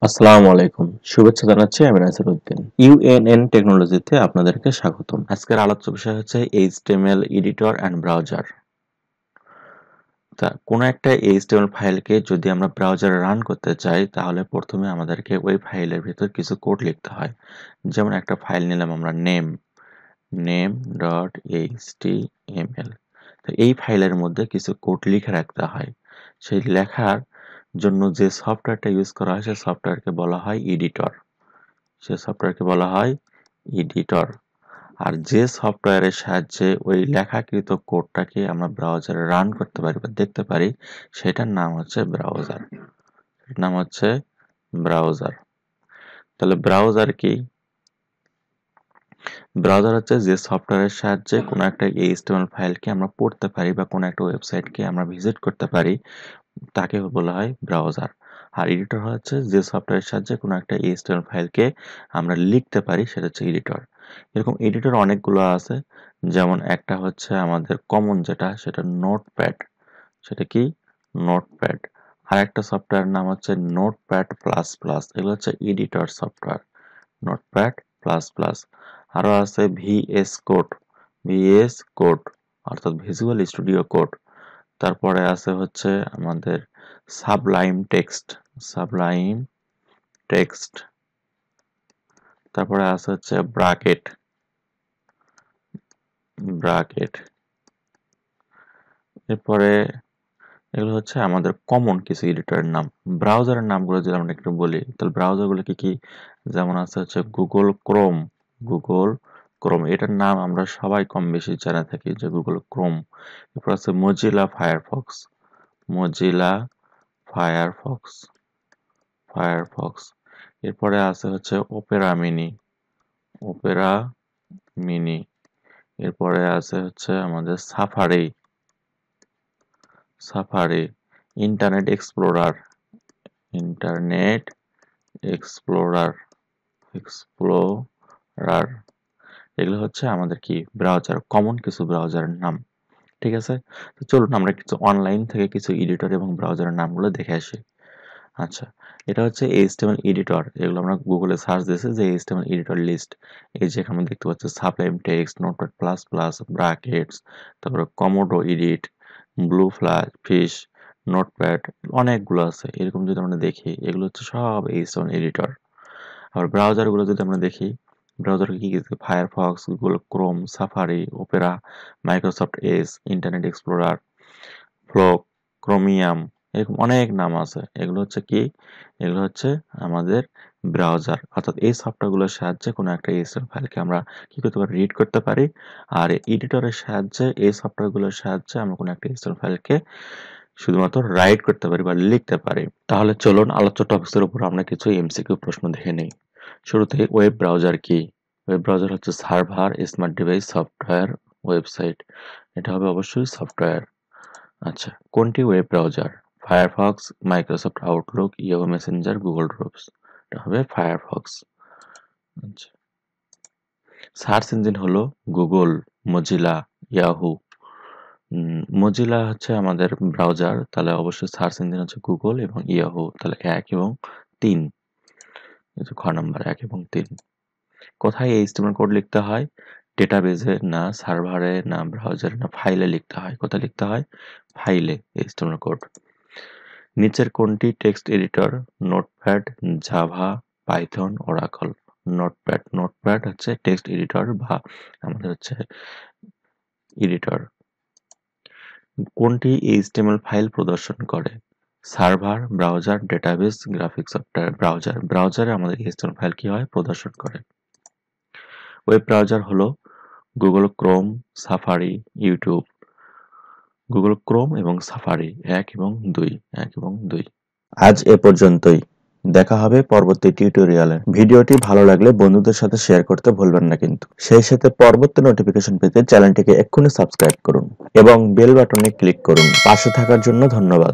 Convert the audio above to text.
আসসালামু আলাইকুম, শুভেচ্ছা জানাচ্ছি আমি নাসিরউদ্দিন। ইউএনএন টেকনোলজিতে আপনাদেরকে স্বাগতম। আজকের আলোচ্য বিষয় হচ্ছে এইচটিএমএল এডিটর অ্যান্ড ব্রাউজার। কোনো একটা এইচটিএমএল ফাইলকে যদি আমরা ব্রাউজারে রান করতে চাই তাহলে প্রথমে আমাদেরকে ওই ফাইলের ভিতর কিছু কোড লিখতে হয়। যেমন একটা ফাইল নিলাম আমরা name.html। তো এই ফাইলের মধ্যে কিছু কোড লিখে রাখতে হয়। সেই লেখার জন্য যে সফটওয়্যারটা ইউজ করা হয় সেই সফটওয়্যারকে বলা হয় এডিটর। আর যে সফটওয়্যারের সাহায্যে ওই লেখাকৃত কোডটাকে আমরা ব্রাউজারে রান করতে পারি বা দেখতে পারি সেটার নাম হচ্ছে ব্রাউজার। তাহলে ব্রাউজার কি? ব্রাউজার হচ্ছে যে সফটওয়্যারের সাহায্যে কোনো একটা এইচটিএমএল ফাইলকে আমরা পড়তে পারি বা কোনো একটা ওয়েবসাইটকে আমরা ভিজিট করতে পারি, তাকে বলা হয় ব্রাউজার। আর এডিটর হচ্ছে যে সফটওয়্যারের সাহায্যে কোনো একটা এইচটিএমএল ফাইলকে আমরা লিখতে পারি, সেটা হচ্ছে এডিটর। এরকম এডিটর অনেকগুলো আছে, যেমন একটা হচ্ছে আমাদের কমন সেটা নোটপ্যাড। সেটা কি? নোটপ্যাড। আর একটা সফটওয়্যার নাম হচ্ছে নোটপ্যাড প্লাস প্লাস। এগুলো হচ্ছে editor software, notepad plus plus. আরও আছে ভিএস কোড অর্থাৎ ভিজুয়াল স্টুডিও কোড। তারপরে আছে হচ্ছে আমাদের সাবলাইম টেক্সট। তারপরে আছে হচ্ছে ব্রাকেট। এরপরে এগুলো হচ্ছে আমাদের কমন কিছু এডিটরের নাম। ব্রাউজারের নামগুলো যদি আমরা একটু বলি তাহলে ব্রাউজারগুলো কি? যেমন আছে হচ্ছে গুগল ক্রোম, এটার নাম আমরা সবাই কম বেশি জানা থাকি যে গুগল ক্রোম। এরপর আছে মজিলা ফায়ারফক্স। এরপরে আছে হচ্ছে ওপেরা মিনি। এরপরে আছে হচ্ছে আমাদের সাফারি, ইন্টারনেট এক্সপ্লোরার। এগুলো হচ্ছে আমাদের কি ব্রাউজার, কমন কিছু ব্রাউজারের নাম। ঠিক আছে, তো চলুন আমরা কিছু অনলাইন থেকে কিছু এডিটর এবং ব্রাউজারের নামগুলো দেখে আসি। আচ্ছা, এটা হচ্ছে এইচটিএমএল এডিটর। এগুলো আমরা গুগলে সার্চ দিয়েছি যে এইচটিএমএল এডিটর লিস্ট। এই যে এখানে দেখতে পাচ্ছি Sublime Text, Notepad plus plus, Brackets, তারপরে Komodo Edit, Bluefish, Notepad, অনেকগুলো আছে। এরকম যদি আমরা দেখি এগুলো হচ্ছে সব এইচটিএমএল এডিটর। আবার ব্রাউজারগুলো যদি আমরা দেখি, ব্রাউজার কি Firefox, Google Chrome, safari, Opera, Microsoft Edge, internet explorer, flow, chromium, এরকম অনেক নাম আছে। এগুলো হচ্ছে কি? এগুলো হচ্ছে আমাদের ব্রাউজার, অর্থাৎ এই সফটওয়্যারগুলোর সাহায্যে কোনো একটা এইচটিএমএল ফাইলকে আমরা কি করতে পারি? রিড করতে পারি। আর এডিটরের সাহায্যে, এই সফটওয়্যারগুলোর সাহায্যে আমরা কোনো একটা এইচটিএমএল ফাইলকে শুধুমাত্র রাইট করতে পারি বা লিখতে পারি। তাহলে চলুন আলোচ্য টপিকসের উপর আমরা কিছু এমসিকিউ প্রশ্ন দেখে নিই। শুরুতে ওয়েব ব্রাউজার কি? ওয়েব ব্রাউজার হচ্ছে server, smart device, software, website. এটা হবে অবশ্যই সফটওয়্যার। আচ্ছা, কোনটি web browser? Firefox, Microsoft Outlook, Yahoo Messenger, Google drops. এটা হবে ফায়ারফক্স। আচ্ছা, সার্চ ইঞ্জিন হলো গুগল, মজিলা, ইয়াহু। মজিলা হচ্ছে আমাদের ব্রাউজার, তাহলে অবশ্যই সার্চ ইঞ্জিন হচ্ছে গুগল এবং ইয়াহু। তাহলে 1 এবং 3, এই যে খ নাম্বার 1 এবং 3। কোথায় এইচটিএমএল কোড লিখতে হয়? ডেটাবেজে না, সার্ভারে না, ব্রাউজারে না, ফাইলে লিখতে হয়। কোথায় লিখতে হয়? ফাইলে এইচটিএমএল কোড। নিচের কোনটি text editor? Notepad, Java, Python, Oracle. Notepad হচ্ছে টেক্সট এডিটর বা আমাদের হচ্ছে এডিটর। কোনটি এইচটিএমএল ফাইল প্রদর্শন করে? Server, browser, database, graphics software. ব্রাউজারে আমাদের এইচটিএমএল ফাইল কি হয়? প্রদর্শন করে। ওয়েব ব্রাউজার হলো Google Chrome, safari, YouTube. Google Chrome এবং সাফারি 1 এবং 2। আজ এ পর্যন্তই। দেখা হবে পরবর্তী টিউটোরিয়ালে। ভিডিওটি ভালো লাগলে বন্ধুদের সাথে শেয়ার করতে ভুলবেন না কিন্তু। সেই সাথে পরবর্তী নোটিফিকেশন পেতে চ্যানেলটিকে এক্ষুনি সাবস্ক্রাইব করুন এবং বেল বাটনে ক্লিক করুন। পাশে থাকার জন্য ধন্যবাদ।